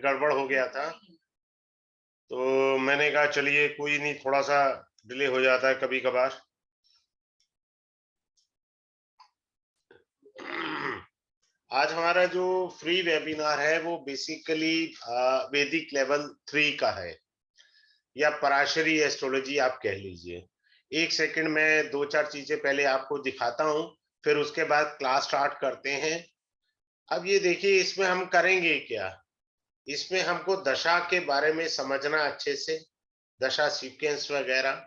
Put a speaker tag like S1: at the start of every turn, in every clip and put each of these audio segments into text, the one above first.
S1: गड़बड़ हो गया था, तो मैंने कहा चलिए कोई नहीं, थोड़ा सा डिले हो जाता है कभी कभार। आज हमारा जो फ्री वेबिनार है वो बेसिकली वैदिक लेवल 3 का है, या पराशरी एस्ट्रोलॉजी आप कह लीजिए। एक सेकंड में दो चार चीजें पहले आपको दिखाता हूं, फिर उसके बाद क्लास स्टार्ट करते हैं। अब ये देखिए, इसमें हम करेंगे क्या। इसमें हमको दशा के बारे में समझना अच्छे से, दशा सीक्वेंस वगैरह,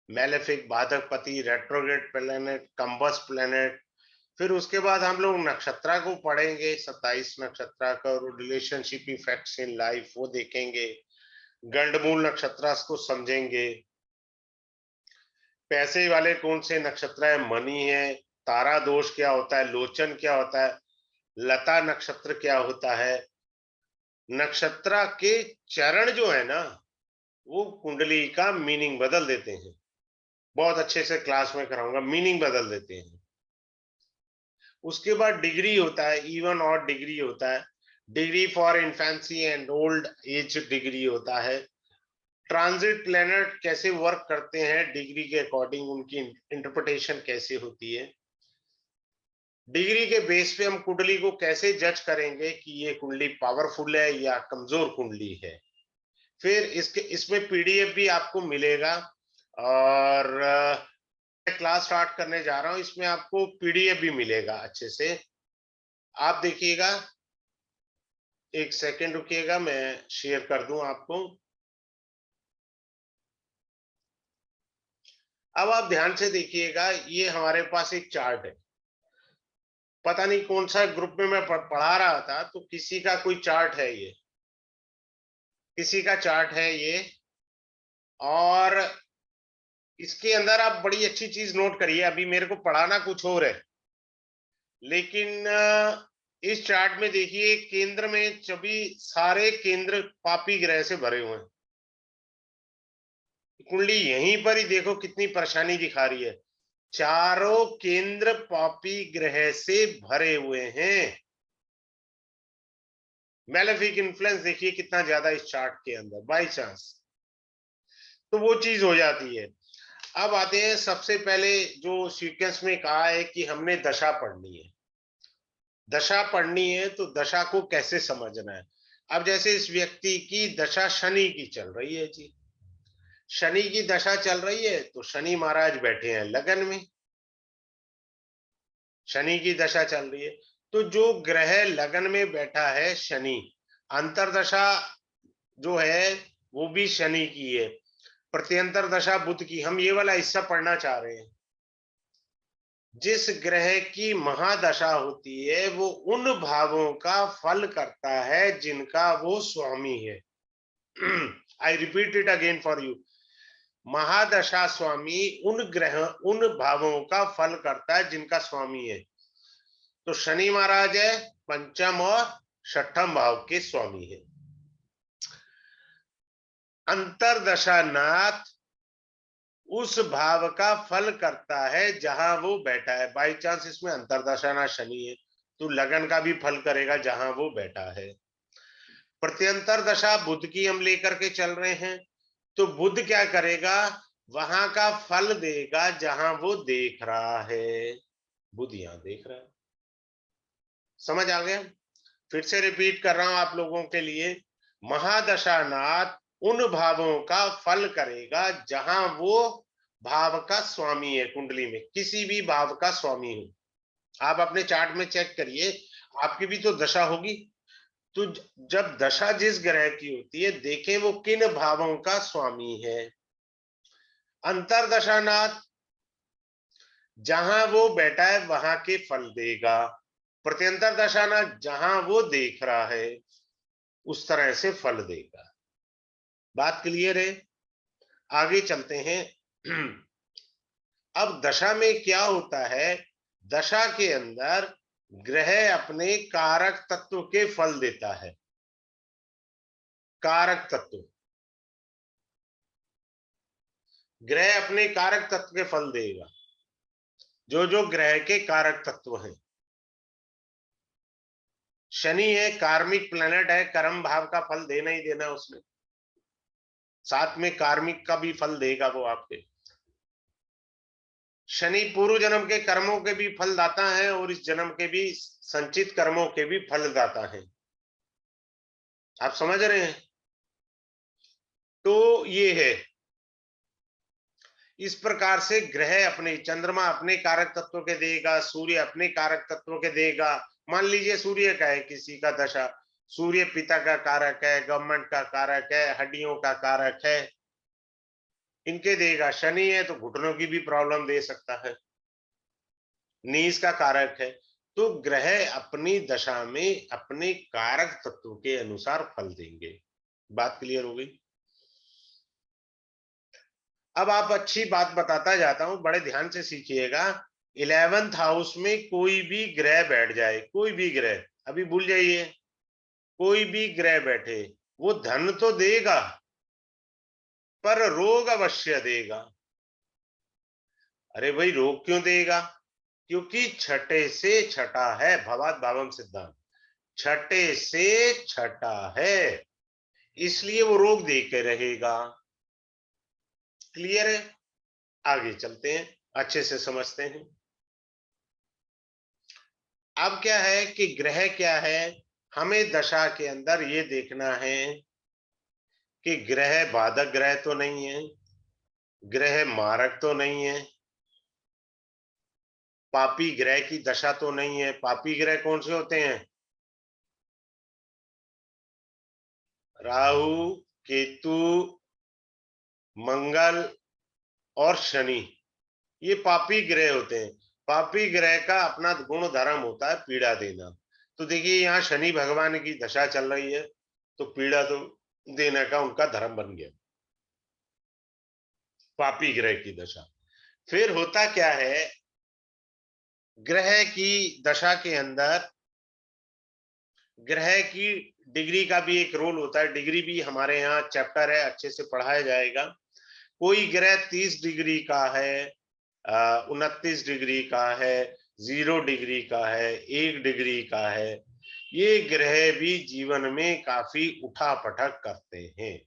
S1: मैलेफिक, बाधक पति, रेट्रोग्रेड प्लेनेट, कंबस प्लेनेट। फिर उसके बाद हम लोग नक्षत्र को पढ़ेंगे, 27 नक्षत्र का रिलेशनशिप इफेक्ट्स इन लाइफ वो देखेंगे। गंडमूल नक्षत्र को समझेंगे। पैसे वाले कौन से नक्षत्र है, मनी है। तारा दोष क्या होता है, लोचन क्या होता है, लता नक्षत्र क्या होता है। नक्षत्र के चरण जो है ना, वो कुंडली का मीनिंग बदल देते हैं। बहुत अच्छे से क्लास में कराऊंगा, मीनिंग बदल देते हैं। उसके बाद डिग्री होता है, इवन और डिग्री होता है। Degree for infancy and old age degree होता है। ट्रांजिट प्लैनेट कैसे वर्क करते हैं, डिग्री के अकॉर्डिंग उनकी इंटरप्रिटेशन कैसे होती है। डिग्री के बेस पे हम कुंडली को कैसे जज करेंगे कि ये कुंडली पावरफुल है या कमजोर कुंडली है। फिर इसमें पीडीएफ भी आपको मिलेगा। और क्लास स्टार्ट करने जा रहा हूं, इसमें आपको पीडीएफ भी मिलेगा अच्छे से। आप देखिएगा, एक सेकेंड रुकिएगा, मैं शेयर कर दूं आपको। अब आप ध्यान से देखिएगा, ये हमारे पास एक चार्ट है। पता नहीं कौन सा ग्रुप में मैं पढ़ा रहा था, तो किसी का कोई चार्ट है, ये किसी का चार्ट है ये। और इसके अंदर आप बड़ी अच्छी चीज नोट करिए, अभी मेरे को पढ़ाना कुछ और है, लेकिन इस चार्ट में देखिए, केंद्र में सभी सारे केंद्र पापी ग्रह से भरे हुए हैं। कुंडली यहीं पर ही देखो कितनी परेशानी दिखा रही है। चारों केंद्र पापी ग्रह से भरे हुए हैं। मैलेफिक इन्फ्लुएंस देखिए कितना ज्यादा इस चार्ट के अंदर, बाई चांस तो वो चीज हो जाती है। अब आते हैं, सबसे पहले जो सीक्वेंस में कहा है कि हमने दशा पढ़नी है। दशा पढ़नी है तो दशा को कैसे समझना है। अब जैसे इस व्यक्ति की दशा शनि की चल रही है जी, शनि की दशा चल रही है, तो शनि महाराज बैठे हैं लगन में, शनि की दशा चल रही है। तो जो ग्रह लगन में बैठा है शनि, अंतरदशा जो है वो भी शनि की है, प्रत्यंतर दशा बुध की। हम ये वाला हिस्सा पढ़ना चाह रहे हैं। जिस ग्रह की महादशा होती है वो उन भावों का फल करता है जिनका वो स्वामी है। I repeat it again for you. महादशा स्वामी उन ग्रह, उन भावों का फल करता है जिनका स्वामी है। तो शनि महाराज है पंचम और छठम भाव के स्वामी है। अंतरदशा नाथ उस भाव का फल करता है जहां वो बैठा है। बाई चांस इसमें अंतरदशा ना शनि है, तो लगन का भी फल करेगा जहां वो बैठा है। प्रत्यंतर दशा बुध की हम लेकर के चल रहे हैं, तो बुध क्या करेगा, वहां का फल देगा जहां वो देख रहा है। बुध यहां देख रहा है, समझ आ गया। फिर से रिपीट कर रहा हूं आप लोगों के लिए। महादशा नाथ उन भावों का फल करेगा जहां वो भाव का स्वामी है। कुंडली में किसी भी भाव का स्वामी हो, आप अपने चार्ट में चेक करिए, आपकी भी तो दशा होगी। तो जब दशा जिस ग्रह की होती है, देखें वो किन भावों का स्वामी है। अंतरदशा नाथ जहां वो बैठा है वहां के फल देगा। प्रत्यंतर दशा नाथ जहां वो देख रहा है उस तरह से फल देगा। बात क्लियर है, आगे चलते हैं। अब दशा में क्या होता है, दशा के अंदर ग्रह अपने कारक तत्व के फल देता है। कारक तत्व, ग्रह अपने कारक तत्व के फल देगा। जो जो ग्रह के कारक तत्व हैं, शनि है कार्मिक प्लेनेट है, कर्म भाव का फल देना ही देना उसने, साथ में कार्मिक का भी फल देगा वो आपके। शनि पूर्व जन्म के कर्मों के भी फल दाता है और इस जन्म के भी संचित कर्मों के भी फल दाता है। आप समझ रहे हैं? तो ये है, इस प्रकार से ग्रह अपने, चंद्रमा अपने कारक तत्व के देगा, सूर्य अपने कारक तत्व के देगा। मान लीजिए सूर्य का है किसी का दशा, सूर्य पिता का कारक है, गवर्नमेंट का कारक है, हड्डियों का कारक है, इनके देगा। शनि है तो घुटनों की भी प्रॉब्लम दे सकता है, नीज का कारक है। तो ग्रह अपनी दशा में अपने कारक तत्व के अनुसार फल देंगे। बात क्लियर हो गई? अब आप अच्छी बात बताता जाता हूं, बड़े ध्यान से सीखिएगा। 11th हाउस में कोई भी ग्रह बैठ जाए, कोई भी ग्रह, अभी भूल जाइए, कोई भी ग्रह बैठे, वो धन तो देगा पर रोग अवश्य देगा। अरे भाई रोग क्यों देगा? क्योंकि छठे से छठा है, भवात भावम सिद्धांत, छठे से छठा है, इसलिए वो रोग दे के रहेगा। क्लियर है? आगे चलते हैं, अच्छे से समझते हैं। अब क्या है कि ग्रह क्या है, हमें दशा के अंदर ये देखना है कि ग्रह बाधक ग्रह तो नहीं है, ग्रह मारक तो नहीं है, पापी ग्रह की दशा तो नहीं है। पापी ग्रह कौन से होते हैं? राहु, केतु, मंगल और शनि, ये पापी ग्रह होते हैं। पापी ग्रह का अपना गुण धर्म होता है पीड़ा देना। तो देखिए यहाँ शनि भगवान की दशा चल रही है, तो पीड़ा तो देने का उनका धर्म बन गया, पापी ग्रह की दशा। फिर होता क्या है, ग्रह की दशा के अंदर ग्रह की डिग्री का भी एक रोल होता है। डिग्री भी हमारे यहाँ चैप्टर है, अच्छे से पढ़ाया जाएगा। कोई ग्रह 30 डिग्री का है, 29 डिग्री का है, 0 डिग्री का है, 1 डिग्री का है। ये ग्रह भी जीवन में काफी उठा पटक करते हैं।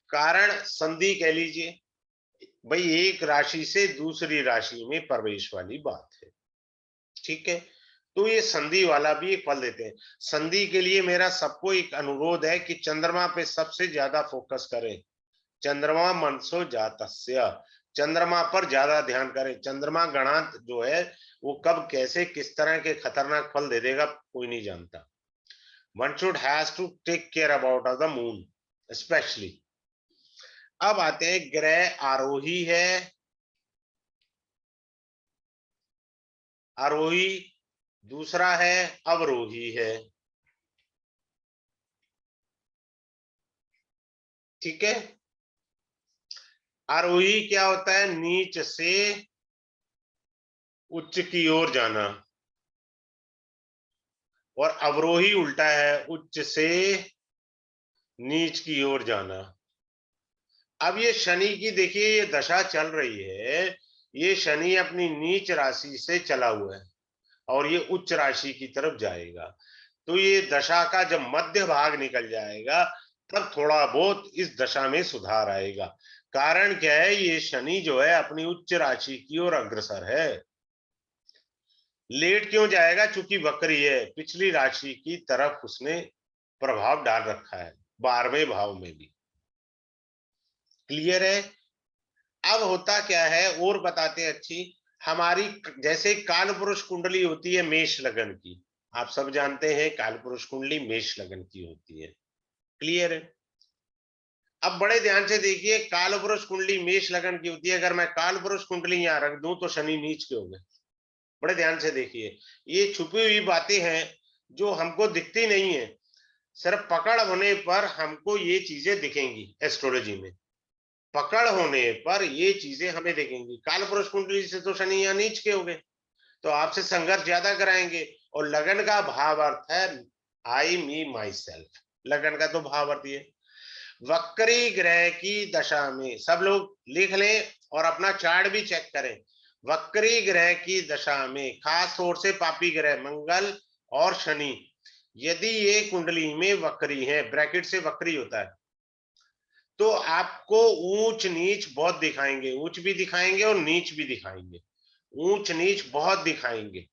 S1: कारण संधि कह लीजिए, भाई एक राशि से दूसरी राशि में प्रवेश वाली बात है। ठीक है, तो ये संधि वाला भी एक फल देते हैं। संधि के लिए मेरा सबको एक अनुरोध है कि चंद्रमा पे सबसे ज्यादा फोकस करें। चंद्रमा मनसो जातस्य, चंद्रमा पर ज्यादा ध्यान करें। चंद्रमा गणांत जो है वो कब कैसे किस तरह के खतरनाक फल दे देगा कोई नहीं जानता। One should has to take care about of the moon specially. अब आते हैं, ग्रह आरोही है, आरोही, दूसरा है अवरोही है। ठीक है, आरोही क्या होता है? नीच से उच्च की ओर जाना, और अवरोही उल्टा है, उच्च से नीच की ओर जाना। अब ये शनि की देखिए ये दशा चल रही है, ये शनि अपनी नीच राशि से चला हुआ है और ये उच्च राशि की तरफ जाएगा। तो ये दशा का जब मध्य भाग निकल जाएगा तब थोड़ा बहुत इस दशा में सुधार आएगा। कारण क्या है, ये शनि जो है अपनी उच्च राशि की ओर अग्रसर है। लेट क्यों जाएगा? चूंकि वक्री है, पिछली राशि की तरफ उसने प्रभाव डाल रखा है, 12वें भाव में भी। क्लियर है? अब होता क्या है और बताते हैं अच्छी, हमारी जैसे काल पुरुष कुंडली होती है मेष लगन की, आप सब जानते हैं काल पुरुष कुंडली मेष लगन की होती है। क्लियर है? अब बड़े ध्यान से देखिए, काल पुरुष कुंडली मेष लगन की होती है। अगर मैं काल पुरुष कुंडली यहां रख दूं तो शनि नीच के हो गए। बड़े ध्यान से देखिए, ये छुपी हुई बातें हैं जो हमको दिखती नहीं है, सिर्फ पकड़ होने पर हमको ये चीजें दिखेंगी। एस्ट्रोलॉजी में पकड़ होने पर ये चीजें हमें दिखेंगी। काल पुरुष कुंडली से तो शनि यहाँ नीच के हो गए, तो आपसे संघर्ष ज्यादा कराएंगे। और लगन का भाव अर्थ है आई मी माई सेल्फ, लगन का तो भाव अर्थ है। वक्री ग्रह की दशा में सब लोग लिख लें और अपना चार्ट भी चेक करें। वक्री ग्रह की दशा में खास तौर से पापी ग्रह मंगल और शनि, यदि ये कुंडली में वक्री है, ब्रैकेट से वक्री होता है, तो आपको ऊंच नीच बहुत दिखाएंगे, ऊंच भी दिखाएंगे और नीच भी दिखाएंगे, ऊंच नीच बहुत दिखाएंगे।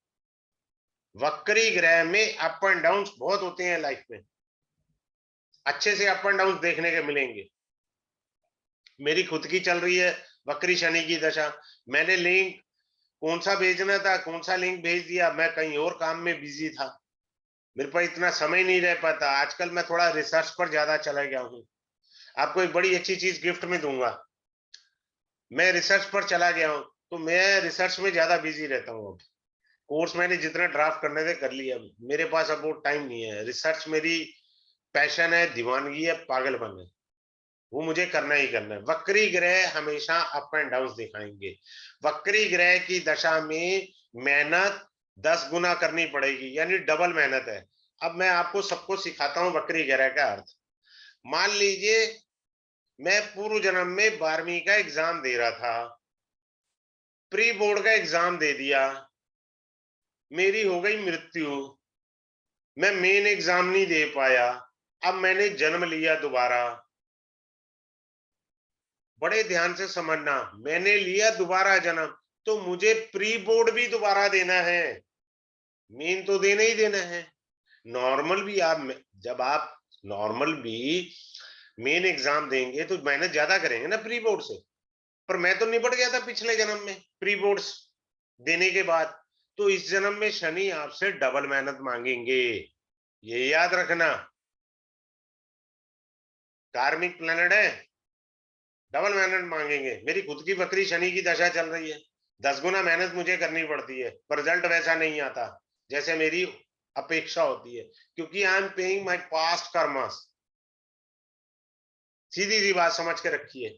S1: वक्री ग्रह में अप एंड डाउन बहुत होते हैं लाइफ में, अच्छे से अप एंड डाउन देखने के मिलेंगे। मेरी खुद की चल रही है वक्री शनि की दशा। मैंने लिंक कौन सा भेजना था, कौन सा लिंक भेज दिया, मैं कहीं और काम में बिजी था, मेरे पास इतना समय नहीं रह पाता। आजकल मैं थोड़ा रिसर्च पर ज्यादा चला गया हूँ। आपको एक बड़ी अच्छी चीज गिफ्ट में दूंगा, मैं रिसर्च पर चला गया हूँ, तो मैं रिसर्च में ज्यादा बिजी रहता हूँ। अब कोर्स मैंने जितना ड्राफ्ट करने थे कर लिया, मेरे पास अब वो टाइम नहीं है। रिसर्च मेरी पैशन है, दीवानगी है, पागलपन है, वो मुझे करना ही करना है। वक्री ग्रह हमेशा अप एंड डाउन दिखाएंगे। वक्री ग्रह की दशा में मेहनत 10 गुना करनी पड़ेगी, यानी डबल मेहनत है। अब मैं आपको सबको सिखाता हूँ वक्री ग्रह का अर्थ। मान लीजिए मैं पूर्व जन्म में 12वीं का एग्जाम दे रहा था, प्री बोर्ड का एग्जाम दे दिया, मेरी हो गई मृत्यु, मैं मेन एग्जाम नहीं दे पाया, अब मैंने जन्म लिया दोबारा। बड़े ध्यान से समझना, मैंने लिया दोबारा जन्म, तो मुझे प्री बोर्ड भी दोबारा देना है, मेन तो देना ही देना है। नॉर्मल भी आप, जब आप नॉर्मल भी मेन एग्जाम देंगे तो मेहनत ज्यादा करेंगे ना प्री बोर्ड से। पर मैं तो निपट गया था पिछले जन्म में प्री बोर्ड्स देने के बाद, तो इस जन्म में शनि आपसे डबल मेहनत मांगेंगे, ये याद रखना। कार्मिक प्लैनेट है, डबल मेहनत मांगेंगे। मेरी खुद की बकरी शनि की दशा चल रही है, 10 गुना मेहनत मुझे करनी पड़ती है, पर रिजल्ट वैसा नहीं आता जैसे मेरी अपेक्षा होती है, क्योंकि I am paying my past karmas. सीधी सी बात समझ के रखिए।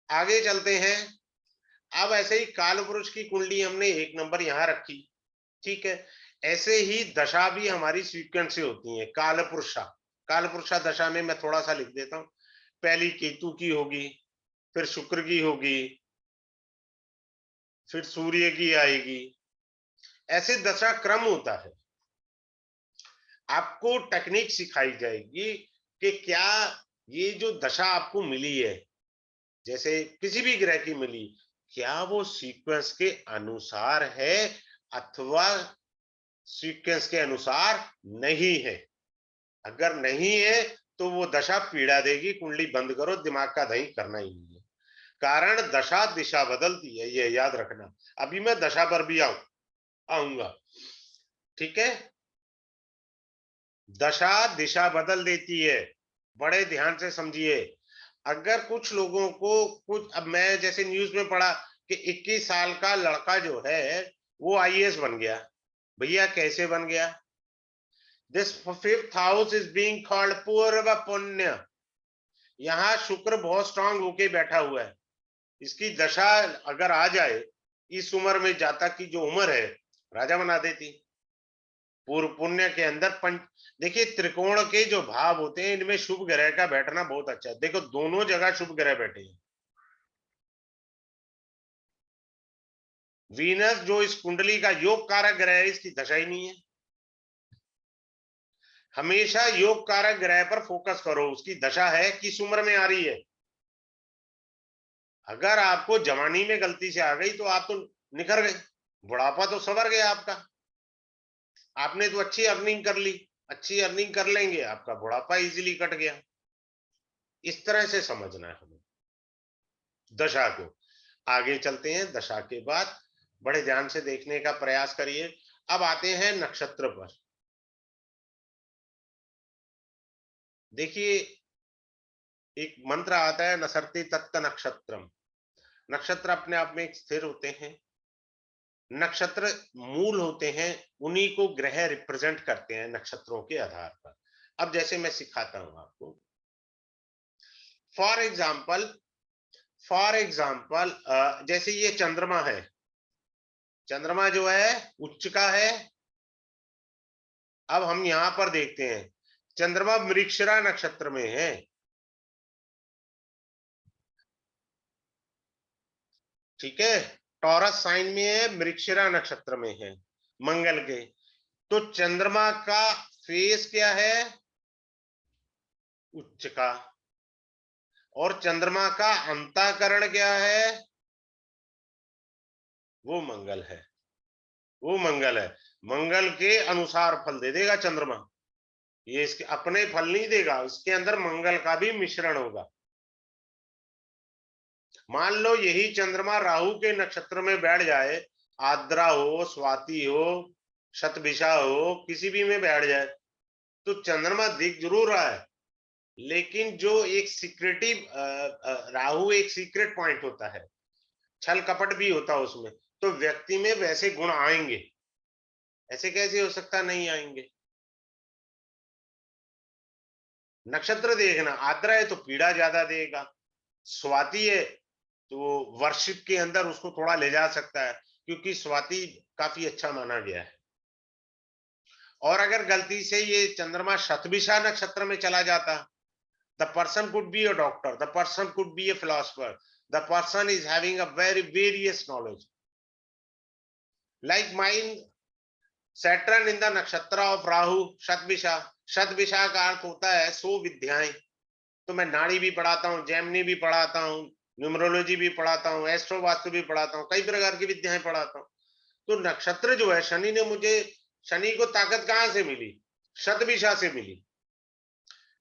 S1: आगे चलते हैं। अब ऐसे ही काल पुरुष की कुंडली हमने 1 नंबर यहां रखी, ठीक है। ऐसे ही दशा भी हमारी सीक्वेंस से होती है। काल पुरुषा दशा में मैं थोड़ा सा लिख देता हूं। पहली केतु की होगी, फिर शुक्र की होगी, फिर सूर्य की आएगी, ऐसे दशा क्रम होता है। आपको टेक्निक सिखाई जाएगी कि क्या ये जो दशा आपको मिली है, जैसे किसी भी ग्रह की मिली, क्या वो सीक्वेंस के अनुसार है अथवा सीक्वेंस के अनुसार नहीं है। अगर नहीं है तो वो दशा पीड़ा देगी, कुंडली बंद करो, दिमाग का दही करना ही नहीं है। कारण दशा दिशा बदलती है, ये याद रखना। अभी मैं दशा पर भी आऊंगा, ठीक है। दशा दिशा बदल देती है, बड़े ध्यान से समझिए। अगर कुछ लोगों को कुछ, अब मैं जैसे न्यूज में पढ़ा कि 21 साल का लड़का जो है वो आईएएस बन गया। भैया कैसे बन गया? This fifth house is being called पूर्व पुण्य। यहाँ शुक्र बहुत स्ट्रांग होके बैठा हुआ है। इसकी दशा अगर आ जाए, इस उम्र में जातक की जो उम्र है, राजा बना देती। पूर्व पुण्य के अंदर पंच, देखिए त्रिकोण के जो भाव होते हैं इनमें शुभ ग्रह का बैठना बहुत अच्छा है। देखो दोनों जगह शुभ ग्रह बैठे हैं। वीनस जो इस कुंडली का योग कारक ग्रह है, इसकी दशा ही नहीं है। हमेशा योग कारक ग्रह पर फोकस करो, उसकी दशा है किस उम्र में आ रही है। अगर आपको जवानी में गलती से आ गई तो आप तो निखर गए, बुढ़ापा तो सवर गया आपका। आपने तो अच्छी अर्निंग कर ली, अच्छी अर्निंग कर लेंगे, आपका बुढ़ापा इजीली कट गया। इस तरह से समझना है हमें दशा को। आगे चलते हैं, दशा के बाद बड़े ध्यान से देखने का प्रयास करिए। अब आते हैं नक्षत्र पर। देखिए एक मंत्र आता है, नसरते तत्त नक्षत्रम। नक्षत्र अपने आप में एक स्थिर होते हैं, नक्षत्र मूल होते हैं, उन्हीं को ग्रह रिप्रेजेंट करते हैं नक्षत्रों के आधार पर। अब जैसे मैं सिखाता हूं आपको, फॉर एग्जाम्पल जैसे ये चंद्रमा है, चंद्रमा जो है उच्च का है। अब हम यहां पर देखते हैं चंद्रमा मृगशिरा नक्षत्र में है, ठीक है। टॉरस साइन में है, मृगशिरा नक्षत्र में है, मंगल के। तो चंद्रमा का फेस क्या है? उच्च का। और चंद्रमा का अंतःकरण क्या है? वो मंगल है। वो मंगल है। मंगल के अनुसार फल दे देगा चंद्रमा। ये इसके अपने फल नहीं देगा, इसके अंदर मंगल का भी मिश्रण होगा। मान लो यही चंद्रमा राहु के नक्षत्र में बैठ जाए, आद्रा हो, स्वाति हो, शतभिषा हो, किसी भी में बैठ जाए, तो चंद्रमा दिख जरूर रहा है, लेकिन जो एक सीक्रेटिव राहु एक सीक्रेट पॉइंट होता है, छल कपट भी होता है उसमें, तो व्यक्ति में वैसे गुण आएंगे। ऐसे कैसे हो सकता नहीं आएंगे? नक्षत्र देखना, आद्रा है तो पीड़ा ज्यादा देगा, स्वाति है तो वर्शिप के अंदर उसको थोड़ा ले जा सकता है, क्योंकि स्वाति काफी अच्छा माना गया है। और अगर गलती से ये चंद्रमा शतभिषा नक्षत्र में चला जाता, the person could be a doctor, the person could be a philosopher, the person is having a very various knowledge, like mine Saturn in the नक्षत्र ऑफ राहु शतभिषा। शतभिषा का अर्थ होता है 100 विद्याएं। तो मैं नाड़ी भी पढ़ाता हूँ, जेमिनी भी पढ़ाता हूँ, न्यूमरोलॉजी भी पढ़ाता हूँ, एस्ट्रो वास्तु भी पढ़ाता हूँ, कई प्रकार की विद्याएं पढ़ाता हूँ। तो नक्षत्र जो है, शनि ने मुझे, शनि को ताकत कहां से मिली? शतभिषा से मिली।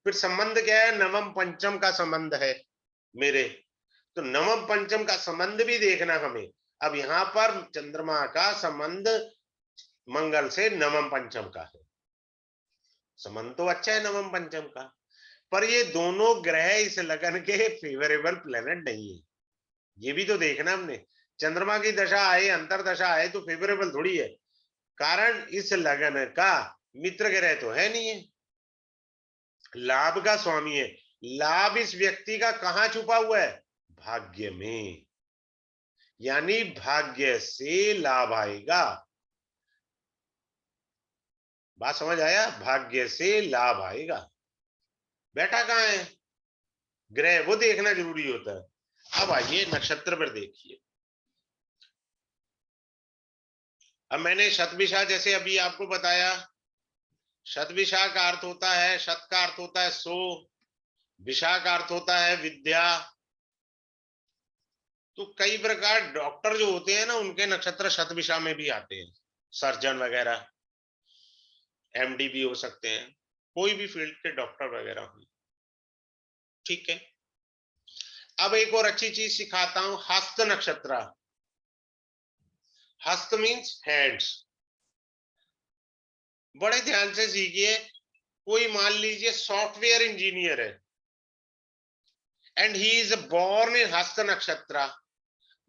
S1: फिर संबंध क्या है? नवम पंचम का संबंध है मेरे। तो नवम पंचम का संबंध भी देखना हमें। अब यहां पर चंद्रमा का संबंध मंगल से नवम पंचम का है। संबंध तो अच्छा है नवम पंचम का, पर ये दोनों ग्रह इस लगन के फेवरेबल प्लेनेट नहीं है। ये भी तो देखना हमने। चंद्रमा की दशा आए, अंतरदशा आए तो फेवरेबल थोड़ी है। कारण इस लगन का मित्र ग्रह तो है नहीं है, लाभ का स्वामी है। लाभ इस व्यक्ति का कहां छुपा हुआ है? भाग्य में। यानी भाग्य से लाभ आएगा। बात समझ आया? भाग्य से लाभ आएगा। बैठा कहां है ग्रह, वो देखना जरूरी होता है। अब आइए नक्षत्र पर देखिए। अब मैंने शतभिषा जैसे अभी आपको बताया, शतभिषा का अर्थ होता है, शत का अर्थ होता है 100, विषा का अर्थ होता है विद्या। तो कई प्रकार डॉक्टर जो होते हैं ना, उनके नक्षत्र शतभिषा में भी आते हैं। सर्जन वगैरह, एमडी भी हो सकते हैं, कोई भी फील्ड के डॉक्टर वगैरह हो। ठीक है। अब एक और अच्छी चीज सिखाता हूं, हस्त नक्षत्र। हस्त मीन्स हैंड्स। बड़े ध्यान से सीखिए। कोई मान लीजिए सॉफ्टवेयर इंजीनियर है and he is born in Hasta nakshatra,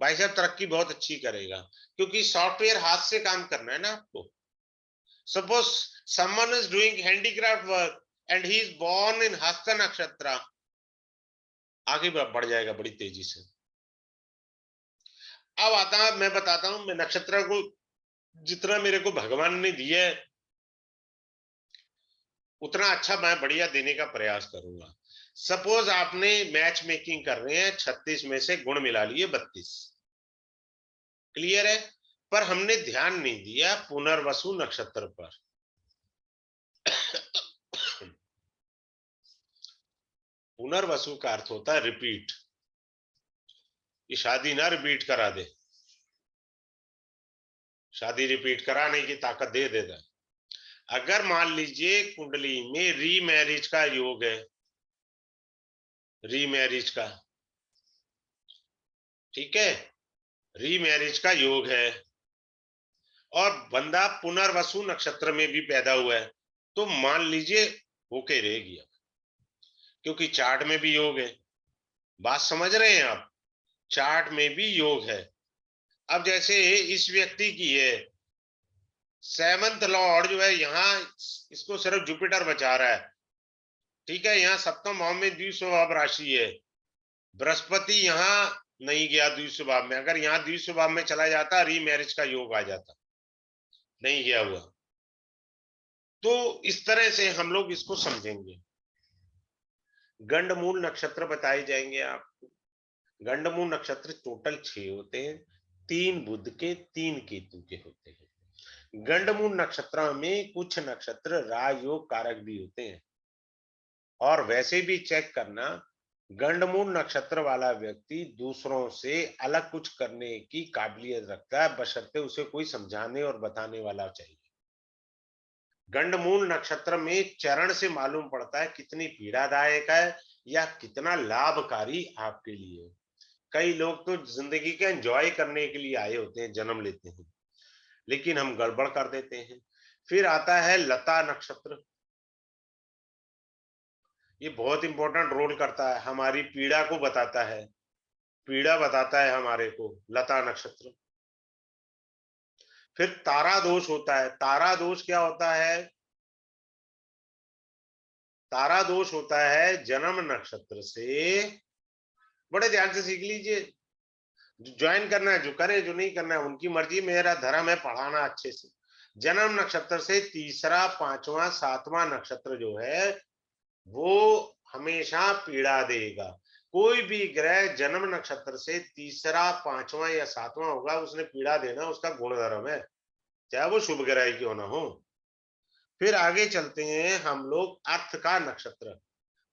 S1: भाई साहब तरक्की बहुत अच्छी करेगा, क्योंकि सॉफ्टवेयर हाथ से काम करना है ना आपको। Suppose someone is doing handicraft work and he is born in हस्त नक्षत्र, आगे बढ़ जाएगा बड़ी तेजी से। अब आता है, मैं बताता हूं, मैं नक्षत्र को जितना मेरे को भगवान ने दिया है उतना अच्छा मैं बढ़िया देने का प्रयास करूंगा। सपोज आपने मैच मेकिंग कर रहे हैं, 36 में से गुण मिला लिए 32, क्लियर है? पर हमने ध्यान नहीं दिया पुनर्वसु नक्षत्र पर। पुनर्वसु का अर्थ होता है रिपीट। ये शादी ना रिपीट करा दे, शादी रिपीट कराने की ताकत दे देता है। अगर मान लीजिए कुंडली में रीमैरिज का योग है, रीमैरिज का, ठीक है, रीमैरिज का योग है, और बंदा पुनर्वसु नक्षत्र में भी पैदा हुआ है, तो मान लीजिए होके रहेगी। अब क्योंकि चार्ट में भी योग है, बात समझ रहे हैं आप? चार्ट में भी योग है। अब जैसे इस व्यक्ति की है, 7th लॉर्ड जो है यहाँ, इसको सिर्फ जुपिटर बचा रहा है, ठीक है। यहाँ सप्तम भाव में द्विस्वभाव राशि है, बृहस्पति यहाँ नहीं गया द्विस्वभाव में। अगर यहाँ द्विस्वभाव में चला जाता, रीमैरिज का योग आ जाता, नहीं गया हुआ। तो इस तरह से हम लोग इसको समझेंगे। गंडमूल नक्षत्र बताए जाएंगे आपको। गंडमूल नक्षत्र टोटल 6 होते हैं, 3 बुध के, 3 केतु के होते हैं। गंडमूल नक्षत्र में कुछ नक्षत्र राजयोग कारक भी होते हैं, और वैसे भी चेक करना, गंडमूल नक्षत्र वाला व्यक्ति दूसरों से अलग कुछ करने की काबिलियत रखता है, बशर्ते उसे कोई समझाने और बताने वाला चाहिए। गंडमूल नक्षत्र में चरण से मालूम पड़ता है कितनी पीड़ादायक है या कितना लाभकारी आपके लिए। कई लोग तो जिंदगी के एंजॉय करने के लिए आए होते हैं, जन्म लेते हैं, लेकिन हम गड़बड़ कर देते हैं। फिर आता है लता नक्षत्र। ये बहुत इंपॉर्टेंट रोल करता है, हमारी पीड़ा को बताता है, पीड़ा बताता है हमारे को, लता नक्षत्र। फिर तारा दोष होता है। तारा दोष क्या होता है? तारा दोष होता है जन्म नक्षत्र से, बड़े ध्यान से सीख लीजिए, जो ज्वाइन करना है जो करे, जो नहीं करना है उनकी मर्जी, मेरा धर्म है पढ़ाना अच्छे से। जन्म नक्षत्र से तीसरा, पांचवा, सातवां नक्षत्र जो है वो हमेशा पीड़ा देगा। कोई भी ग्रह जन्म नक्षत्र से तीसरा, पांचवा या सातवां होगा, उसने पीड़ा देना उसका गुण धर्म है, चाहे वो शुभ ग्रह ही क्यों ना हो। फिर आगे चलते हैं हम लोग, अर्थ का नक्षत्र।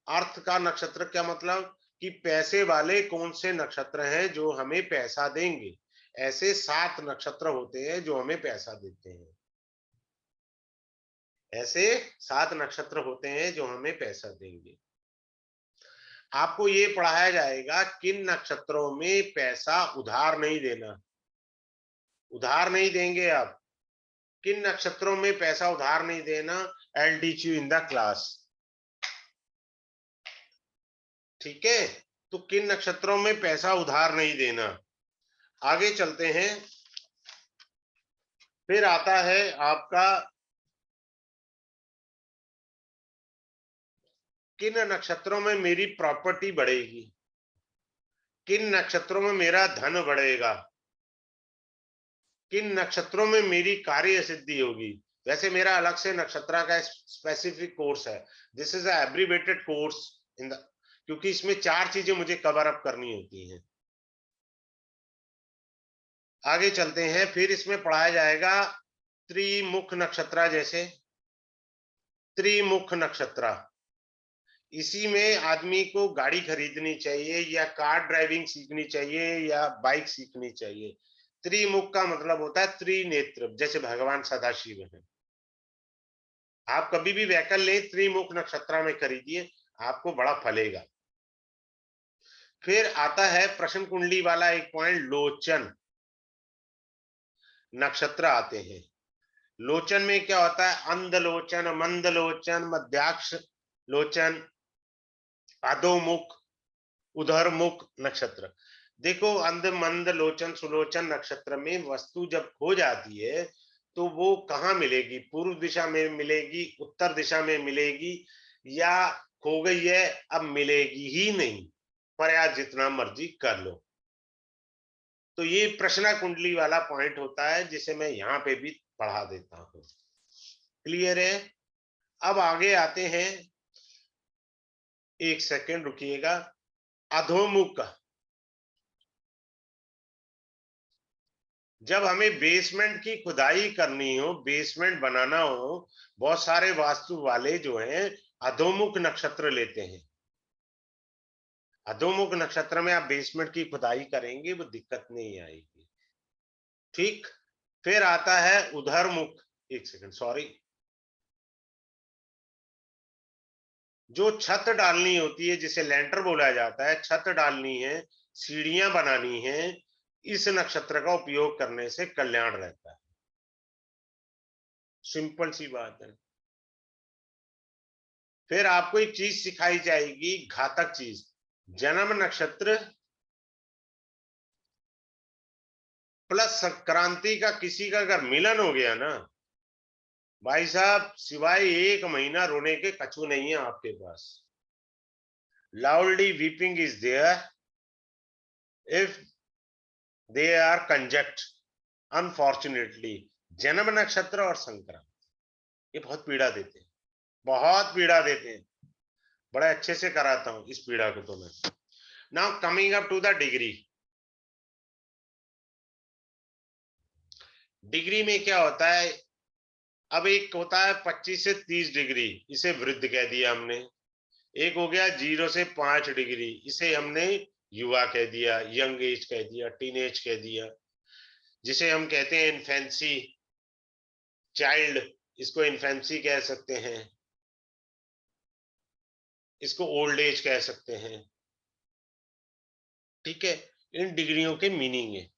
S1: अर्थ का नक्षत्र क्या मतलब कि पैसे वाले कौन से नक्षत्र हैं जो हमें पैसा देंगे। ऐसे 7 नक्षत्र होते हैं जो हमें पैसा देते हैं। ऐसे 7 नक्षत्र होते हैं जो हमें पैसा देंगे। आपको ये पढ़ाया जाएगा किन नक्षत्रों में पैसा उधार नहीं देना। उधार नहीं देंगे आप। किन नक्षत्रों में पैसा उधार नहीं देना, I'll teach you in the class। ठीक है, तो किन नक्षत्रों में पैसा उधार नहीं देना। आगे चलते हैं। फिर आता है आपका, किन नक्षत्रों में मेरी प्रॉपर्टी बढ़ेगी, किन नक्षत्रों में मेरा धन बढ़ेगा, किन नक्षत्रों में मेरी कार्य सिद्धि होगी। वैसे मेरा अलग से नक्षत्र का स्पेसिफिक कोर्स है, this is abbreviated course in the, क्योंकि इसमें 4 चीजें मुझे कवर अप करनी होती हैं। आगे चलते हैं। फिर इसमें पढ़ाया जाएगा त्रिमुख नक्षत्र, जैसे त्रिमुख नक्षत्र, इसी में आदमी को गाड़ी खरीदनी चाहिए या कार ड्राइविंग सीखनी चाहिए या बाइक सीखनी चाहिए। त्रिमुख का मतलब होता है त्रिनेत्र, जैसे भगवान सदाशिव है। आप कभी भी व्हीकल ले, त्रिमुख नक्षत्र में खरीदिए, आपको बड़ा फलेगा। फिर आता है प्रश्न कुंडली वाला एक पॉइंट, लोचन नक्षत्र आते हैं। लोचन में क्या होता है? अंध लोचन, मंद लोचन, मध्याक्ष लोचन, अधोमुख, उधरमुख नक्षत्र। देखो, अंध, मंद, लोचन, सुलोचन नक्षत्र में वस्तु जब खो जाती है तो वो कहाँ मिलेगी? पूर्व दिशा में मिलेगी, उत्तर दिशा में मिलेगी, या खो गई है अब मिलेगी ही नहीं, प्रयास जितना मर्जी कर लो। तो ये प्रश्न कुंडली वाला पॉइंट होता है जिसे मैं यहाँ पे भी पढ़ा देता हूँ। क्लियर है? अब आगे आते हैं, एक सेकेंड रुकिएगा। अधोमुख, जब हमें बेसमेंट की खुदाई करनी हो, बेसमेंट बनाना हो, बहुत सारे वास्तु वाले जो हैं अधोमुख नक्षत्र लेते हैं। अधोमुख नक्षत्र में आप बेसमेंट की खुदाई करेंगे, वो दिक्कत नहीं आएगी। ठीक। फिर आता है उधरमुख, एक सेकंड सॉरी, जो छत डालनी होती है, जिसे लेंटर बोला जाता है, छत डालनी है, सीढ़ियां बनानी है, इस नक्षत्र का उपयोग करने से कल्याण रहता है। सिंपल सी बात है। फिर आपको एक चीज सिखाई जाएगी, घातक चीज, जन्म नक्षत्र प्लस संक्रांति का किसी का अगर मिलन हो गया ना, भाई साहब, सिवाय 1 महीना रोने के कछु नहीं है आपके पास। Loudly weeping is there if they are conjunct, unfortunately. जन्म नक्षत्र और संक्रांति ये बहुत पीड़ा देते हैं, बहुत पीड़ा देते हैं। बड़े अच्छे से कराता हूं इस पीड़ा को तो मैं। Now coming up to the degree. Degree में क्या होता है? अब एक होता है 25 से 30 डिग्री, इसे वृद्ध कह दिया हमने। एक हो गया 0 से 5 डिग्री, इसे हमने युवा कह दिया, यंग एज कह दिया, टीनेज कह दिया, जिसे हम कहते हैं इन्फेंसी, चाइल्ड, इसको इन्फेंसी कह सकते हैं, इसको ओल्ड एज कह सकते हैं। ठीक है, इन डिग्रियों के मीनिंग है,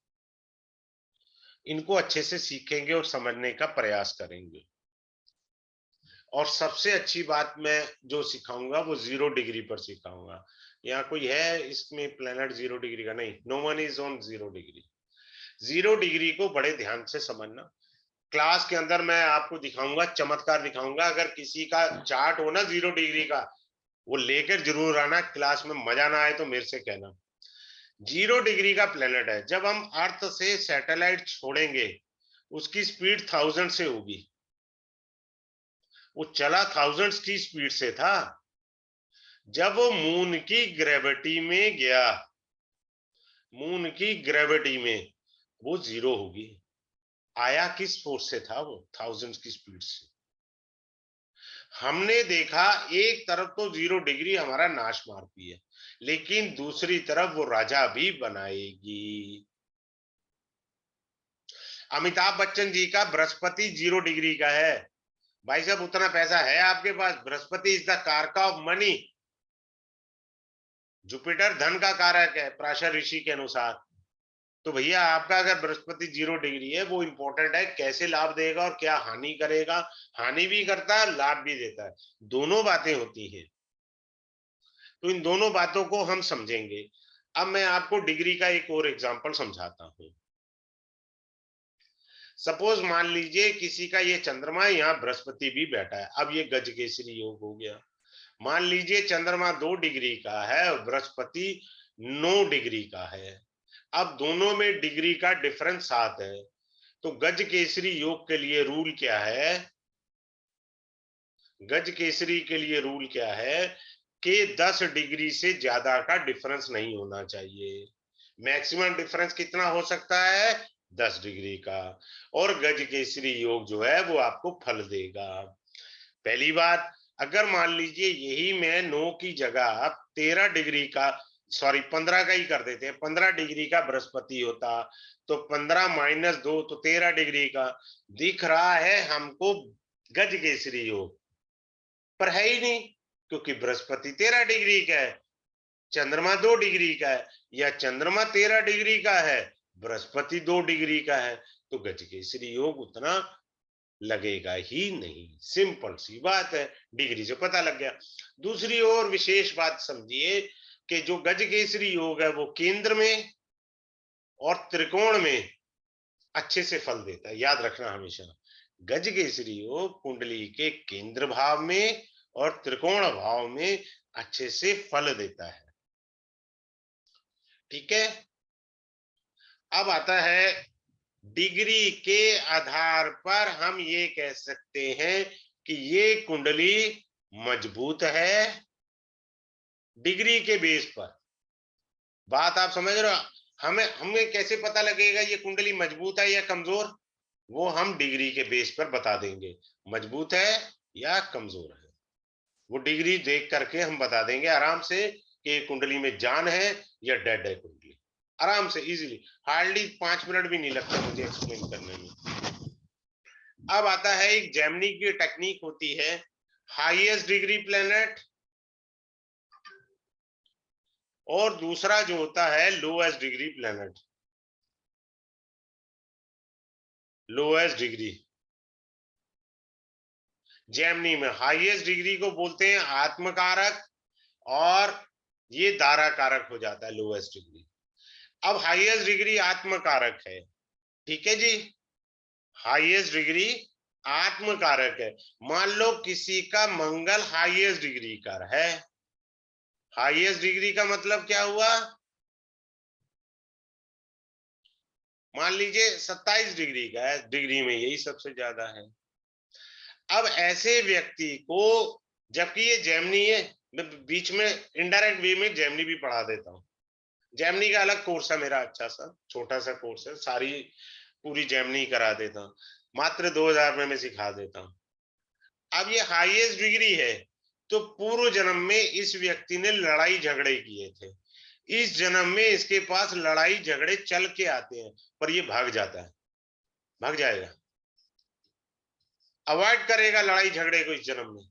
S1: इनको अच्छे से सीखेंगे और समझने का प्रयास करेंगे। और सबसे अच्छी बात मैं जो सिखाऊंगा वो 0 डिग्री पर सिखाऊंगा। यहाँ कोई है इसमें प्लेनेट 0 डिग्री का? नहीं, no one is on 0 degree. 0 degree को बड़े ध्यान से समझना। क्लास के अंदर मैं आपको दिखाऊंगा, चमत्कार दिखाऊंगा। अगर किसी का चार्ट हो ना 0 डिग्री का, वो लेकर जरूर आना क्लास में। मजा ना आए तो मेरे से कहना। 0 डिग्री का प्लेनेट है। जब हम अर्थ से सैटेलाइट छोड़ेंगे, उसकी स्पीड 1000 से होगी। वो चला 1000 की स्पीड से था। जब वो मून की ग्रेविटी में गया, मून की ग्रेविटी में, वो 0 होगी। आया किस फोर्स से था? वो 1000 की स्पीड से। हमने देखा एक तरफ तो 0 डिग्री हमारा नाश मारती है, लेकिन दूसरी तरफ वो राजा भी बनाएगी। अमिताभ बच्चन जी का बृहस्पति 0 डिग्री का है। भाई साहब, उतना पैसा है आपके पास? बृहस्पति इज द कारका ऑफ मनी। जुपिटर धन का कारक है प्राशर ऋषि के अनुसार। तो भैया आपका अगर बृहस्पति 0 डिग्री है, वो इंपॉर्टेंट है। कैसे लाभ देगा और क्या हानि करेगा? हानि भी करता है, लाभ भी देता है, दोनों बातें होती हैं। तो इन दोनों बातों को हम समझेंगे। अब मैं आपको डिग्री का एक और एग्जांपल समझाता हूं। सपोज मान लीजिए किसी का ये चंद्रमा, यहाँ बृहस्पति भी बैठा है। अब ये गज केसरी योग हो गया। मान लीजिए चंद्रमा 2 डिग्री का है और बृहस्पति 9 डिग्री का है। अब दोनों में डिग्री का डिफरेंस 7 है। तो गज केसरी योग के लिए रूल क्या है? गज केसरी के लिए रूल क्या है कि 10 डिग्री से ज्यादा का डिफरेंस नहीं होना चाहिए। मैक्सिमम डिफरेंस कितना हो सकता है? 10 डिग्री का। और गज केसरी योग जो है वो आपको फल देगा। पहली बात, अगर मान लीजिए यही मैं 9 की जगह 13 डिग्री का, सॉरी 15 का ही कर देते हैं, 15 डिग्री का बृहस्पति होता, तो 15 माइनस 2 तो 13 डिग्री का दिख रहा है हमको गज केसरी योग, पर है ही नहीं, क्योंकि बृहस्पति 13 डिग्री का है, चंद्रमा 2 डिग्री का है, या चंद्रमा 13 डिग्री का है, बृहस्पति 2 डिग्री का है, तो गज केसरी योग उतना लगेगा ही नहीं। सिंपल सी बात है, डिग्री से पता लग गया। दूसरी और विशेष बात समझिए कि जो गज केसरी योग है वो केंद्र में और त्रिकोण में अच्छे से फल देता है। याद रखना हमेशा, गज केसरी योग कुंडली के केंद्र भाव में और त्रिकोण भाव में अच्छे से फल देता है। ठीक है, अब आता है डिग्री के आधार पर हम ये कह सकते हैं कि ये कुंडली मजबूत है। डिग्री के बेस पर, बात आप समझ रहे हो? हमें हमें कैसे पता लगेगा ये कुंडली मजबूत है या कमजोर? वो हम डिग्री के बेस पर बता देंगे, मजबूत है या कमजोर है। वो डिग्री देख करके हम बता देंगे आराम से कि कुंडली में जान है या डेड है कुंडली। आराम से, इजीली, हार्डली 5 मिनट भी नहीं लगता मुझे एक्सप्लेन करने में। अब आता है एक जेमिनी की टेक्निक होती है, हाईएस्ट डिग्री प्लेनेट, और दूसरा जो होता है lowest degree planet. Lowest degree Gemini में हाईएस्ट डिग्री को बोलते हैं आत्मकारक, और ये दारा कारक हो जाता है लोएस्ट डिग्री। अब हाईएस्ट डिग्री आत्मकारक है, ठीक है जी, हाईएस्ट डिग्री आत्मकारक है। मान लो किसी का मंगल हाईएस्ट डिग्री का है। हाईएस्ट डिग्री का मतलब क्या हुआ? मान लीजिए 27 डिग्री का है, डिग्री में यही सबसे ज्यादा है। अब ऐसे व्यक्ति को, जबकि ये जेमिनी है, मैं बीच में इनडायरेक्ट वे में जेमिनी भी पढ़ा देता हूँ। जेमिनी का अलग कोर्स है मेरा, अच्छा सा छोटा सा कोर्स है, सारी पूरी जेमिनी करा देता हूँ। मात्र 2000 में मैं सिखा देता हूं। अब ये हाईएस्ट डिग्री है, तो पूर्व जन्म में इस व्यक्ति ने लड़ाई झगड़े किए थे, इस जन्म में इसके पास लड़ाई झगड़े चल के आते हैं, पर ये भाग जाता है, भाग जाएगा, अवॉइड करेगा लड़ाई झगड़े को इस जन्म में।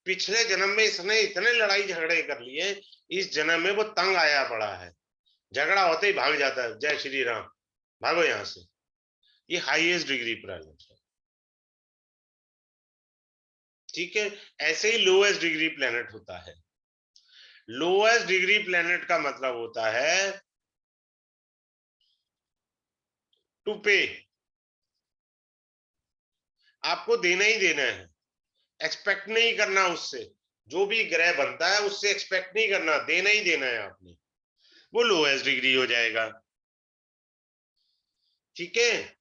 S1: पिछले जन्म में इसने इतने लड़ाई झगड़े कर लिए, इस जन्म में वो तंग आया पड़ा है, झगड़ा होते ही भाग जाता है, जय श्री राम, भागो यहां से। ये हाईएस्ट डिग्री प्लैनेट है, ठीक है। ऐसे ही लोएस्ट डिग्री प्लैनेट होता है। लोएस्ट डिग्री प्लैनेट का मतलब होता है टू पे, आपको देना ही देना है, एक्सपेक्ट नहीं करना उससे, जो भी ग्रह बनता है उससे एक्सपेक्ट नहीं करना, देना ही देना है आपने, वो लोएस्ट डिग्री हो जाएगा, ठीक है।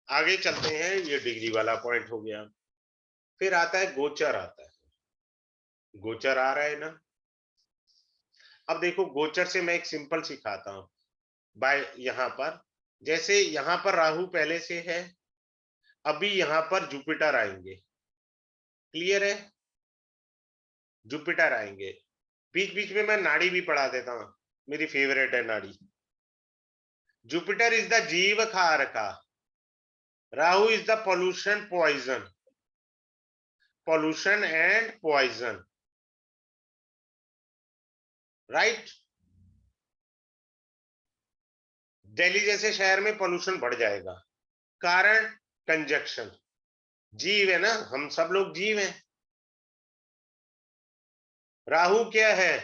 S1: आगे चलते हैं, ये डिग्री वाला पॉइंट हो गया। फिर आता है गोचर, आता है गोचर आ रहा है ना। अब देखो गोचर से मैं एक सिंपल सिखाता हूं, बाय यहां पर, जैसे यहां पर राहु पहले से है, अभी यहां पर जुपिटर आएंगे, क्लियर है, जुपिटर आएंगे, बीच बीच में मैं नाड़ी भी पढ़ा देता हूं, मेरी फेवरेट है नाड़ी। Jupiter is the jiva karaka, Rahu is the pollution poison, pollution and poison, right. Delhi जैसे शहर में पोल्यूशन बढ़ जाएगा, कारण कंजक्शन, जीव है ना, हम सब लोग जीव हैं। राहु क्या है,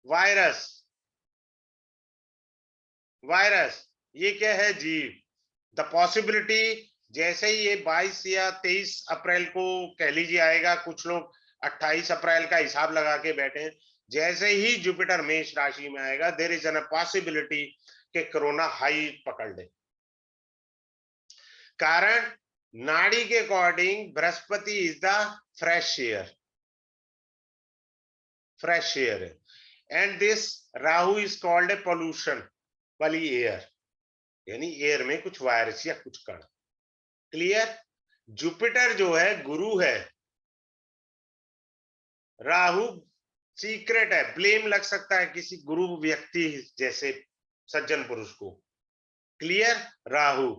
S1: वायरस, वायरस, ये क्या है, जीव। द पॉसिबिलिटी, जैसे ही ये 22 या 23 अप्रैल को कह लीजिए आएगा, कुछ लोग 28 अप्रैल का हिसाब लगा के बैठे हैं, जैसे ही जुपिटर मेष राशि में आएगा, देयर इज एन पॉसिबिलिटी कि कोरोना हाई पकड़ ले। कारण नाड़ी के अकॉर्डिंग बृहस्पति is the fresh air, fresh air है, and this Rahu is called a pollution वाली एयर, यानी एयर में कुछ वायरस या कुछ कण, क्लियर। जुपिटर जो है गुरु है, राहु सीक्रेट है, ब्लेम लग सकता है किसी गुरु व्यक्ति जैसे सज्जन पुरुष को, क्लियर। राहु,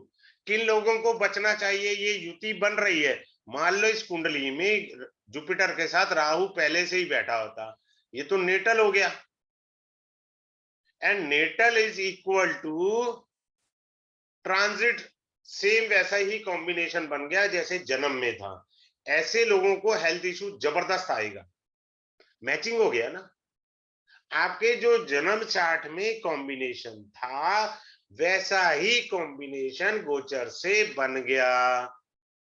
S1: किन लोगों को बचना चाहिए, ये युति बन रही है, मान लो इस कुंडली में जुपिटर के साथ राहु पहले से ही बैठा होता, ये तो नेटल हो गया, and natal is equal to transit, same वैसा ही कॉम्बिनेशन बन गया जैसे जन्म में था। ऐसे लोगों को हेल्थ इशू जबरदस्त आएगा, मैचिंग हो गया ना, आपके जो जन्म चार्ट में कॉम्बिनेशन था वैसा ही कॉम्बिनेशन गोचर से बन गया,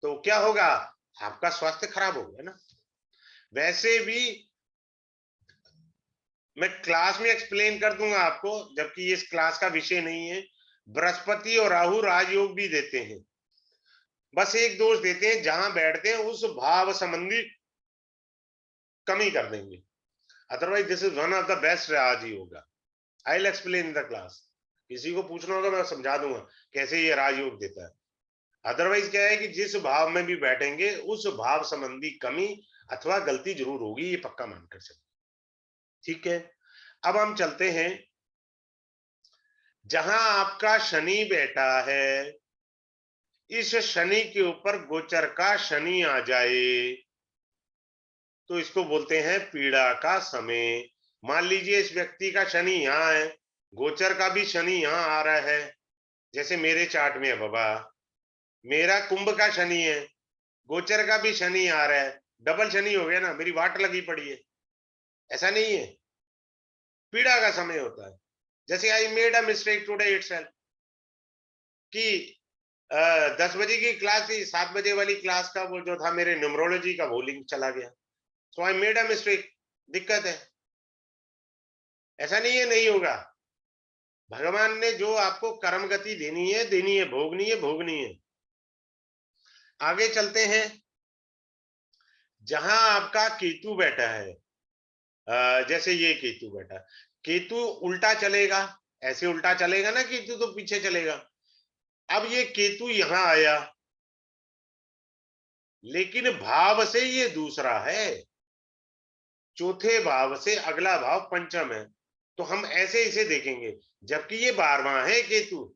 S1: तो क्या होगा, आपका स्वास्थ्य खराब हो गया ना। वैसे भी मैं क्लास में एक्सप्लेन कर दूंगा आपको, जबकि ये इस क्लास का विषय नहीं है। बृहस्पति और राहु राजयोग भी देते हैं, बस एक दोष देते हैं, जहां बैठते हैं उस भाव संबंधी कमी कर देंगे, otherwise this is one of the best rajyoga. I will explain in the class, किसी को पूछना होगा मैं समझा दूंगा कैसे ये राजयोग देता है। अदरवाइज क्या है कि जिस भाव में भी बैठेंगे उस भाव संबंधी कमी अथवा गलती जरूर होगी, ये पक्का मानकर चलो, ठीक है। अब हम चलते हैं, जहां आपका शनि बैठा है, इस शनि के ऊपर गोचर का शनि आ जाए तो इसको बोलते हैं पीड़ा का समय। मान लीजिए इस व्यक्ति का शनि यहाँ है, गोचर का भी शनि यहाँ आ रहा है, जैसे मेरे चार्ट में है बाबा, मेरा कुंभ का शनि है, गोचर का भी शनि आ रहा है, डबल शनि हो गया ना, मेरी वाट लगी पड़ी है, ऐसा नहीं है, पीड़ा का समय होता है। जैसे I made a mistake today itself कि 10 बजे की क्लास थी, 7 बजे वाली क्लास का वो जो था मेरे न्यूमरोलॉजी का वो लिंक चला गया, सो आई मेड अ मिस्टेक, दिक्कत है, ऐसा नहीं है नहीं होगा, भगवान ने जो आपको कर्म गति देनी है देनी है, भोगनी है भोगनी है। आगे चलते हैं, जहां आपका केतु बैठा है, जैसे ये केतु बैठा, केतु उल्टा चलेगा, ऐसे उल्टा चलेगा ना, केतु तो पीछे चलेगा, अब ये केतु यहां आया, लेकिन भाव से ये दूसरा है, चौथे भाव से अगला भाव पंचम है। तो हम ऐसे इसे देखेंगे, जबकि ये 12वां है केतु,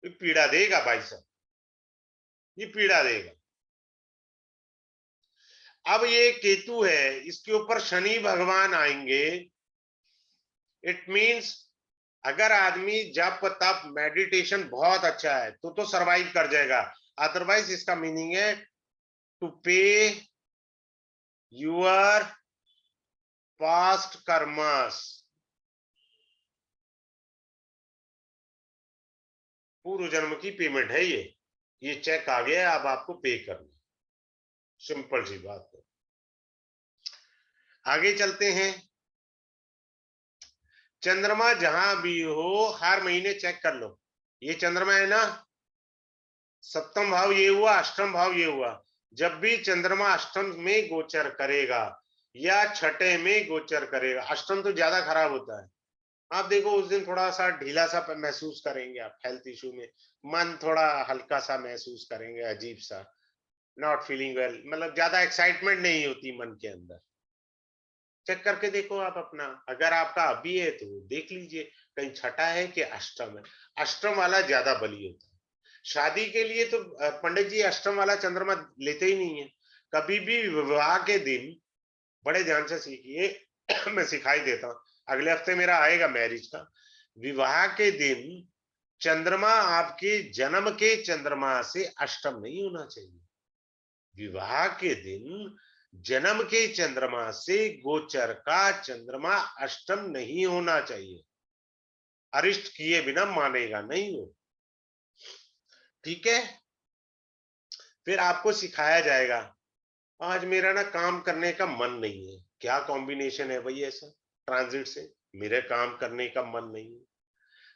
S1: ये पीड़ा देगा भाई साहब, ये पीड़ा देगा। अब ये केतु है, इसके ऊपर शनि भगवान आएंगे। इट मीन्स अगर आदमी जप तप मेडिटेशन बहुत अच्छा है तो सरवाइव कर जाएगा। अदरवाइज इसका मीनिंग है टू पे यूर पास्ट कर्मस, पूर्व जन्म की पेमेंट है ये चेक आ गया, अब आपको पे करना, सिंपल सी बात है। आगे चलते हैं। चंद्रमा जहां भी हो हर महीने चेक कर लो। ये चंद्रमा है ना, सप्तम भाव ये हुआ, अष्टम भाव ये हुआ। जब भी चंद्रमा अष्टम में गोचर करेगा या छठे में गोचर करेगा, अष्टम तो ज्यादा खराब होता है, आप देखो उस दिन थोड़ा सा ढीला सा महसूस करेंगे, आप हेल्थ इशू में मन थोड़ा हल्का सा महसूस करेंगे, अजीब सा, नॉट फीलिंग वेल, मतलब ज्यादा एक्साइटमेंट नहीं होती मन के अंदर। चेक करके देखो आप अपना, अगर आपका अभी है तो देख लीजिए कहीं छठा है कि अष्टम है। अष्टम वाला ज्यादा बली होता है। शादी के लिए तो पंडित जी अष्टम वाला चंद्रमा लेते ही नहीं है। कभी भी विवाह के दिन, बड़े ध्यान से सीखिए, मैं सिखाई देता हूँ, अगले हफ्ते मेरा आएगा मैरिज का। विवाह के दिन चंद्रमा आपके जन्म के चंद्रमा से अष्टम नहीं होना चाहिए। विवाह के दिन जन्म के चंद्रमा से गोचर का चंद्रमा अष्टम नहीं होना चाहिए। अरिष्ट किए बिना मानेगा नहीं हो, ठीक है। फिर आपको सिखाया जाएगा, आज मेरा ना काम करने का मन नहीं है। क्या कॉम्बिनेशन है भाई ऐसा, ट्रांजिट से मेरे काम करने का मन नहीं है।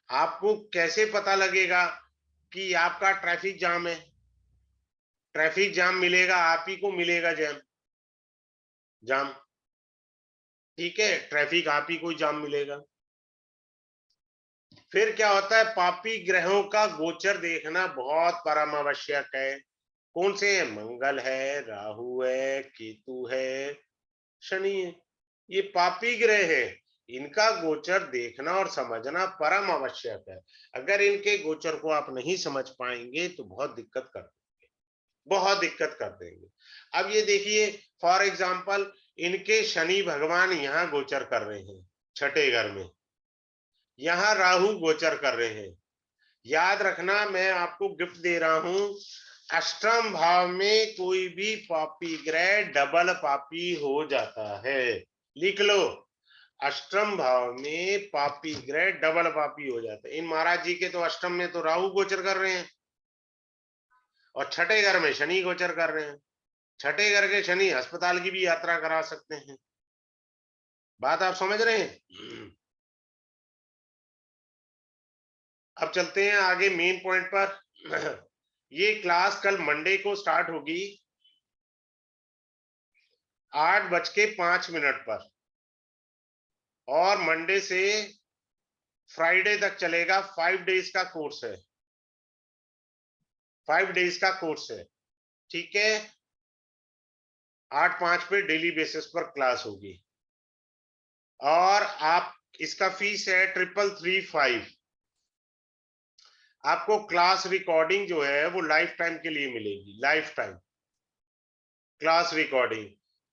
S1: आपको कैसे पता लगेगा कि आपका ट्रैफिक जाम है? ट्रैफिक जाम मिलेगा, आप ही को मिलेगा जाम जाम, ठीक है, ट्रैफिक आप ही को जाम मिलेगा। फिर क्या होता है, पापी ग्रहों का गोचर देखना बहुत परम आवश्यक है। कौन से है? मंगल है, राहु है, केतु है, शनि है। ये पापी ग्रह है, इनका गोचर देखना और समझना परम आवश्यक है। अगर इनके गोचर को आप नहीं समझ पाएंगे तो बहुत दिक्कत कर देंगे, बहुत दिक्कत कर देंगे। अब ये देखिए, फॉर एग्जाम्पल इनके शनि भगवान यहाँ गोचर कर रहे हैं छठे घर में, यहाँ राहु गोचर कर रहे हैं। याद रखना, मैं आपको गिफ्ट दे रहा हूं, अष्टम भाव में कोई भी पापी ग्रह डबल पापी हो जाता है। लिख लो, अष्टम भाव में पापी ग्रह डबल पापी हो जाते हैं। इन महाराज जी के तो अष्टम में तो राहु गोचर कर रहे हैं और छठे घर में शनि गोचर कर रहे हैं। छठे घर के शनि अस्पताल की भी यात्रा करा सकते हैं। बात आप समझ रहे हैं? अब चलते हैं आगे मेन पॉइंट पर। ये क्लास कल मंडे को स्टार्ट होगी 8:05 पर, और मंडे से फ्राइडे तक चलेगा। 5 डेज का कोर्स है, 5 डेज का कोर्स है, ठीक है। 8-5 पे डेली बेसिस पर क्लास होगी, और आप, इसका फीस है 3335। आपको क्लास रिकॉर्डिंग जो है वो लाइफ टाइम के लिए मिलेगी, life time class recording,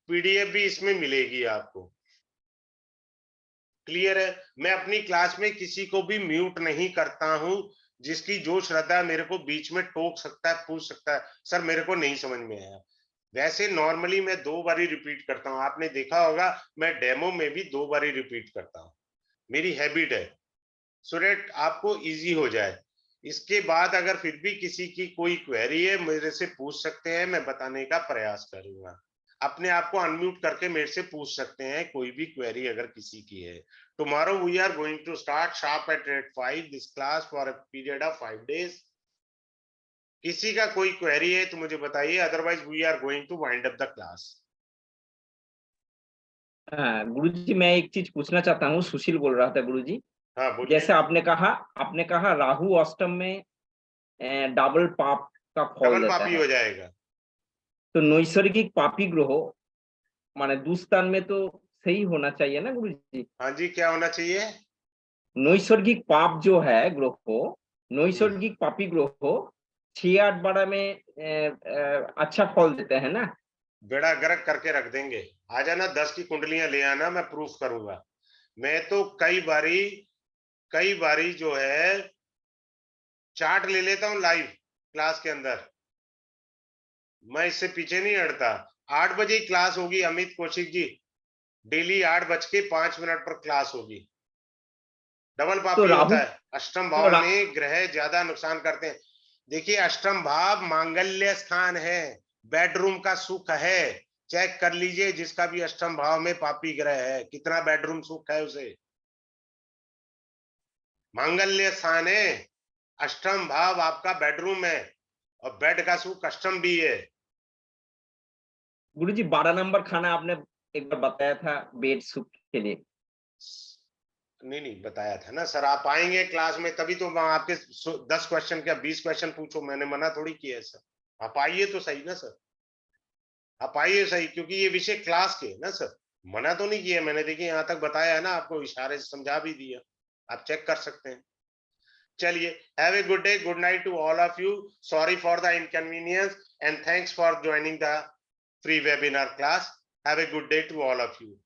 S1: PDF भी इसमें मिलेगी आपको। क्लियर है? मैं अपनी क्लास में किसी को भी म्यूट नहीं करता हूं। जिसकी जो श्रद्धा मेरे को बीच में टोक सकता है, पूछ सकता है, सर मेरे को नहीं समझ में आया। वैसे नॉर्मली मैं 2 बारी रिपीट करता हूं, आपने देखा होगा मैं डेमो में भी 2 बारी रिपीट करता हूं, मेरी हैबिट है, सो दैट आपको इजी हो जाए। इसके बाद अगर फिर भी किसी की कोई क्वेरी है, मेरे से पूछ सकते हैं, मैं बताने का प्रयास करूंगा। अपने आप को अनम्यूट करके मेरे से पूछ सकते हैं कोई भी क्वेरी अगर किसी की है। Tomorrow we are going to start sharp at 5 this class for a period of 5 days. किसी का कोई क्वेरी है तो मुझे बताइए, otherwise we are going to wind up the class.
S2: हाँ गुरुजी, मैं एक चीज पूछना चाहता हूँ। सुशील बोल रहा था गुरुजी।
S1: हाँ बोलिए।
S2: जैसे आपने कहा राहु अष्टम में डबल पाप का फल
S1: डबल
S2: देता
S1: पापी
S2: है।
S1: हो जाएगा।
S2: तो नैसर्गिक पापी ग्रह माने दुस्तान में तो सही होना चाहिए ना गुरुजी।
S1: हाँ जी, क्या होना चाहिए?
S2: नैसर्गिक पाप जो है ग्रह,
S1: हम्म,
S2: नैसर्गिक पापी ग्रह 6-8 12 में अच्छा फल देते हैं ना।
S1: बेड़ा गर्क करके रख देंगे। आ जाना, 10 की कुंडलियां ले आना, मैं प्रूफ करूंगा। मैं तो कई बारी जो है चार्ट ले लेता हूँ लाइव क्लास के अंदर। मैं इससे पीछे नहीं हटता। 8 बजे ही क्लास होगी अमित कौशिक जी, डेली 8:05 पर क्लास होगी। डबल
S2: तो
S1: पापी
S2: राहु
S1: होता है, अष्टम
S2: तो
S1: भाव
S2: रा,
S1: में ग्रह ज्यादा नुकसान करते हैं। देखिए, अष्टम भाव मांगल्य स्थान है, बेडरूम का सुख है। चेक कर लीजिए, जिसका भी अष्टम भाव में पापी ग्रह है, कितना बेडरूम सुख है उसे। मांगल्य स्थान है, अष्टम भाव आपका बेडरूम है, और बेड का सुख अष्टम भी है।
S2: गुरुजी 12 नंबर खाना आपने एक बार बताया था बेड सुख के लिए।
S1: नहीं नहीं, बताया था ना सर। आप आएंगे क्लास में तभी तो मैं आपके 10 क्वेश्चन क्या 20 क्वेश्चन पूछो, मैंने मना थोड़ी किया है सर। आप आइए तो सही ना सर, आप आइए सही, क्योंकि ये विषय क्लास के है ना सर। मना तो नहीं किया मैंने, देखिए यहाँ तक बताया है ना, आपको इशारे से समझा भी दिया, आप चेक कर सकते हैं। चलिए, have a good day, good night to all of you. Sorry for the inconvenience and thanks for joining the free webinar class. Have a good day to all of you.